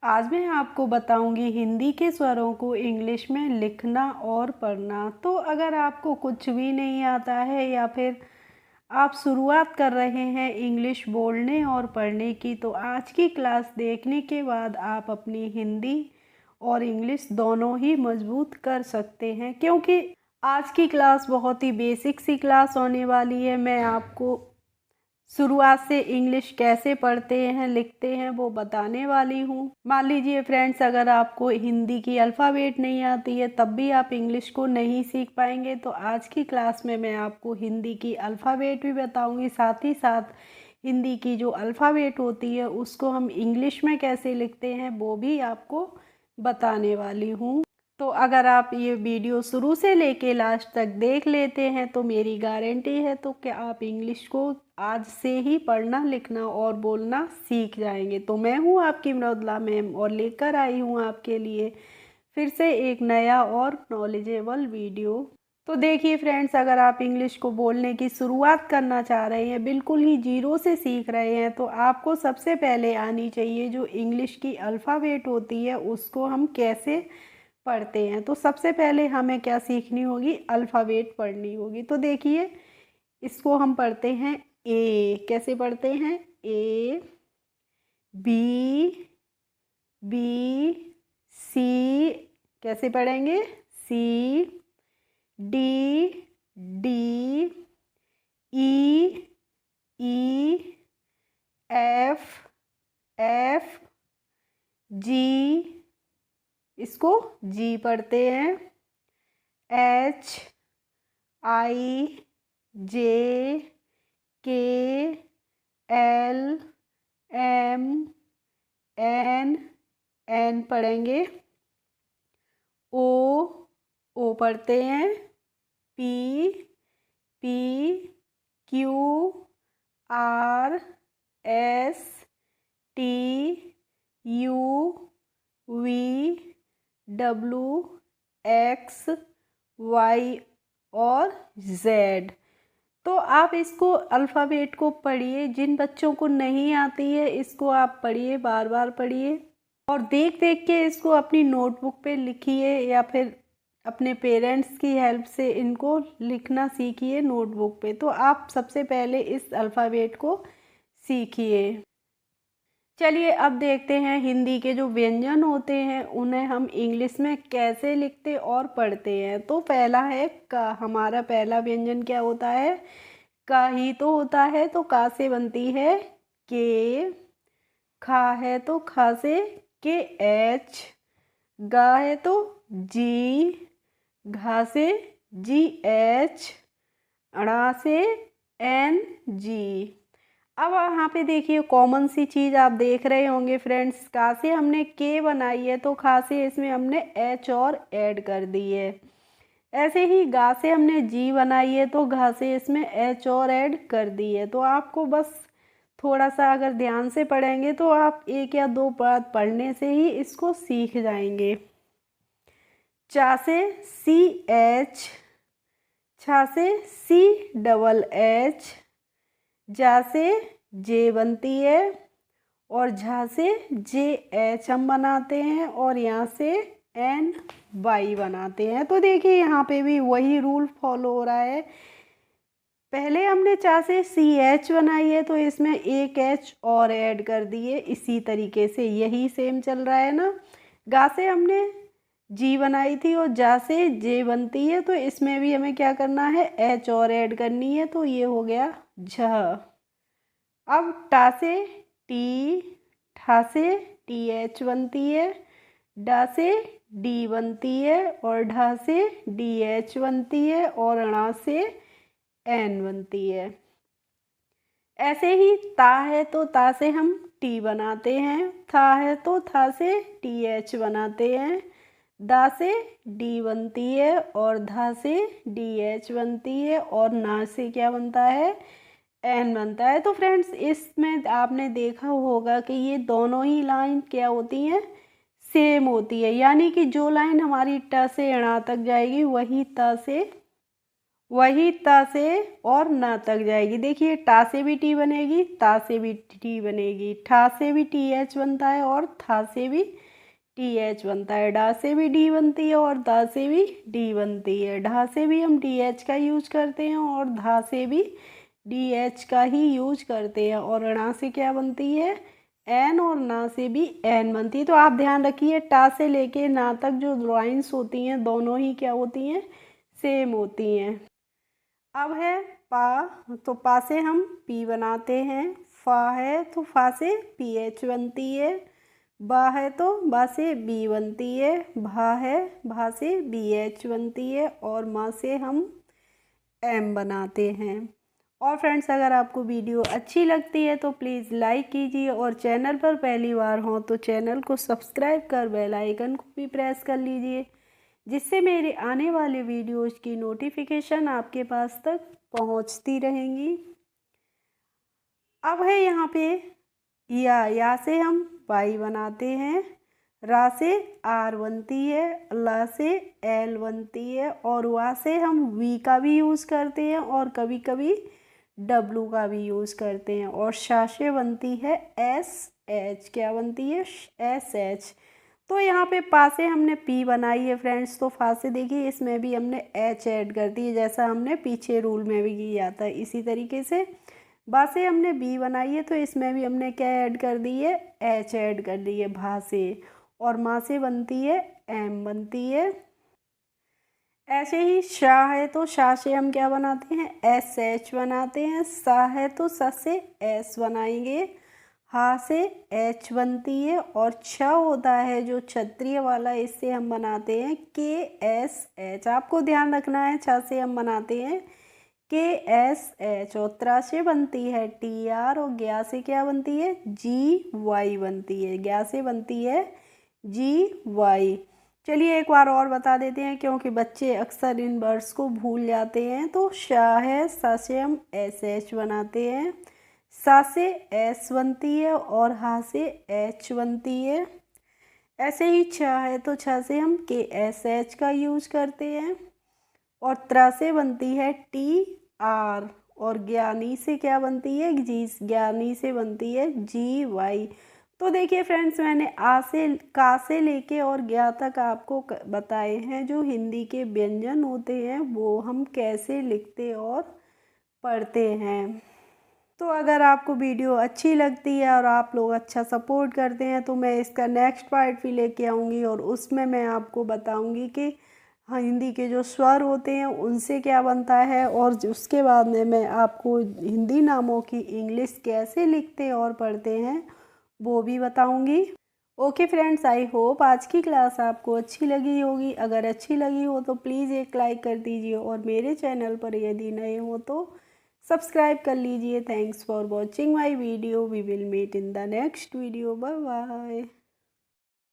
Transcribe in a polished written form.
आज मैं आपको बताऊंगी हिंदी के स्वरों को इंग्लिश में लिखना और पढ़ना। तो अगर आपको कुछ भी नहीं आता है या फिर आप शुरुआत कर रहे हैं इंग्लिश बोलने और पढ़ने की, तो आज की क्लास देखने के बाद आप अपनी हिंदी और इंग्लिश दोनों ही मजबूत कर सकते हैं, क्योंकि आज की क्लास बहुत ही बेसिक सी क्लास होने वाली है। मैं आपको शुरुआत से इंग्लिश कैसे पढ़ते हैं लिखते हैं वो बताने वाली हूँ। मान लीजिए फ्रेंड्स, अगर आपको हिंदी की अल्फ़ाबेट नहीं आती है तब भी आप इंग्लिश को नहीं सीख पाएंगे, तो आज की क्लास में मैं आपको हिंदी की अल्फ़ाबेट भी बताऊंगी, साथ ही साथ हिंदी की जो अल्फ़ाबेट होती है उसको हम इंग्लिश में कैसे लिखते हैं वो भी आपको बताने वाली हूँ। तो अगर आप ये वीडियो शुरू से लेके लास्ट तक देख लेते हैं तो मेरी गारंटी है तो कि आप इंग्लिश को आज से ही पढ़ना लिखना और बोलना सीख जाएंगे। तो मैं हूँ आपकी मृदुला मैम और लेकर आई हूँ आपके लिए फिर से एक नया और नॉलेजेबल वीडियो। तो देखिए फ्रेंड्स, अगर आप इंग्लिश को बोलने की शुरुआत करना चाह रहे हैं, बिल्कुल ही जीरो से सीख रहे हैं, तो आपको सबसे पहले आनी चाहिए जो इंग्लिश की अल्फ़ाबेट होती है उसको हम कैसे पढ़ते हैं। तो सबसे पहले हमें क्या सीखनी होगी, अल्फ़ाबेट पढ़नी होगी। तो देखिए, इसको हम पढ़ते हैं ए। कैसे पढ़ते हैं, ए बी, बी सी। कैसे पढ़ेंगे, C, D, D, E, E, F, F, G, इसको जी पढ़ते हैं, एच, आई, जे, के, एल, एम, एन, एन पढ़ेंगे, ओ पढ़ते हैं, P, P, Q, R, S, T, U, V, W, X, Y और जेड। तो आप इसको अल्फ़ाबेट को पढ़िए, जिन बच्चों को नहीं आती है इसको आप पढ़िए, बार बार पढ़िए और देख देख के इसको अपनी नोटबुक पे लिखिए या फिर अपने पेरेंट्स की हेल्प से इनको लिखना सीखिए नोटबुक पे। तो आप सबसे पहले इस अल्फ़ाबेट को सीखिए। चलिए अब देखते हैं हिंदी के जो व्यंजन होते हैं उन्हें हम इंग्लिश में कैसे लिखते और पढ़ते हैं। तो पहला है का। हमारा पहला व्यंजन क्या होता है, का ही तो होता है। तो का से बनती है के, खा है तो खा से के एच, गा है तो जी, घा से जी एच, अड़ा से एन जी। अब यहाँ पे देखिए कॉमन सी चीज़ आप देख रहे होंगे फ्रेंड्स, का से हमने के बनाई है तो खा से इसमें हमने एच और ऐड कर दी है। ऐसे ही गा से हमने जी बनाई है तो घा से इसमें एच और ऐड कर दी है। तो आपको बस थोड़ा सा अगर ध्यान से पढ़ेंगे तो आप एक या दो बार पढ़ने से ही इसको सीख जाएंगे। चा से सी एच, छा से सी डबल एच, जा से जे बनती है और झा से जे एच हम बनाते हैं और यहाँ से एन वाई बनाते हैं। तो देखिए यहाँ पे भी वही रूल फॉलो हो रहा है। पहले हमने चा से सी एच बनाई है तो इसमें एक एच और ऐड कर दिए, इसी तरीके से यही सेम चल रहा है ना। गा से हमने जी बनाई थी और जा से जे बनती है तो इसमें भी हमें क्या करना है, एच और ऐड करनी है, तो ये हो गया झ। अब टा से टी, ठा से टी एच बनती है, डा से डी बनती है और ढा से डी एच बनती है और अणा से एन बनती है। ऐसे ही ता है तो ता से हम टी बनाते हैं, था है तो था से टी एच बनाते हैं, दा से डी बनती है और धा से डी एच बनती है और ना से क्या बनता है, एन बनता है। तो फ्रेंड्स इसमें आपने देखा होगा कि ये दोनों ही लाइन क्या होती हैं, सेम होती है। यानी कि जो लाइन हमारी ट से अणा तक जाएगी वही त से वही ता से और ना तक जाएगी। देखिए टा से भी टी बनेगी, ता से भी टी बनेगी, ठा से भी टी एच बनता है और था से भी टी एच बनता है, डा से भी डी बनती है और दा से भी डी बनती है, ढा से भी हम डी एच का यूज करते हैं और धा से भी डी एच का ही यूज करते हैं, और णा से क्या बनती है एन, और ना से भी एन बनती है। तो आप ध्यान रखिए टा से लेके ना तक जो लाइन्स होती हैं दोनों ही क्या होती हैं, सेम होती हैं। अब है पा, तो पा से हम पी बनाते हैं, फा है तो फा से पी एच बनती है, बा है तो बा से बी बनती है, भा है भा से बी एच बनती है, और माँ से हम एम बनाते हैं। और फ्रेंड्स अगर आपको वीडियो अच्छी लगती है तो प्लीज़ लाइक कीजिए, और चैनल पर पहली बार हो तो चैनल को सब्सक्राइब कर बेल आइकन को भी प्रेस कर लीजिए, जिससे मेरे आने वाले वीडियोज़ की नोटिफिकेशन आपके पास तक पहुंचती रहेंगी। अब है यहाँ पे या से हम वाई बनाते हैं, रा से आर बनती है, ला से एल बनती है, और वा से हम वी का भी यूज़ करते हैं और कभी कभी डब्लू का भी यूज़ करते हैं, और शा से बनती है एस एच, क्या बनती है एस एच। तो यहाँ पे पा से हमने पी बनाई है फ्रेंड्स, तो फा से देखिए इसमें भी हमने एच ऐड कर दी है, जैसा हमने पीछे रूल में भी किया था। इसी तरीके से बा से हमने बी बनाई है, तो इसमें भी हमने क्या ऐड कर दी है एच ऐड कर दी है भा से, और माँ से बनती है एम बनती है। ऐसे ही शाह है तो शाह से हम क्या बनाते हैं एस एच बनाते हैं, सा है तो सा से एस बनाएंगे, हा से एच बनती है, और छ होता है जो क्षत्रिय वाला, इससे हम बनाते हैं के एस एच। आपको ध्यान रखना है छ से हम बनाते हैं के एस एच, और त्रा से बनती है टी आर, और ग्या से क्या बनती है जी वाई बनती है, ग्या से बनती है जी वाई। चलिए एक बार और बता देते हैं क्योंकि बच्चे अक्सर इन वर्ड्स को भूल जाते हैं। तो शाह है, सा से हम एस एच बनाते हैं, सा से एस बनती है और हा से एच बनती है। ऐसे ही छा है तो छा से हम के एस एच का यूज करते हैं, और त्रा से बनती है टी आर, और ज्ञानी से क्या बनती है जी, ज्ञानी से बनती है जी वाई। तो देखिए फ्रेंड्स मैंने आ से का से लेके और ज्ञा तक आपको बताए हैं जो हिंदी के व्यंजन होते हैं वो हम कैसे लिखते और पढ़ते हैं। तो अगर आपको वीडियो अच्छी लगती है और आप लोग अच्छा सपोर्ट करते हैं तो मैं इसका नेक्स्ट पार्ट भी लेके आऊँगी, और उसमें मैं आपको बताऊँगी कि हाँ हिंदी के जो स्वर होते हैं उनसे क्या बनता है, और उसके बाद में मैं आपको हिंदी नामों की इंग्लिश कैसे लिखते और पढ़ते हैं वो भी बताऊंगी। ओके फ्रेंड्स, आई होप आज की क्लास आपको अच्छी लगी होगी। अगर अच्छी लगी हो तो प्लीज़ एक लाइक कर दीजिए, और मेरे चैनल पर यदि नए हो तो सब्सक्राइब कर लीजिए। Thanks for watching my video. We will meet in the next video. Bye bye.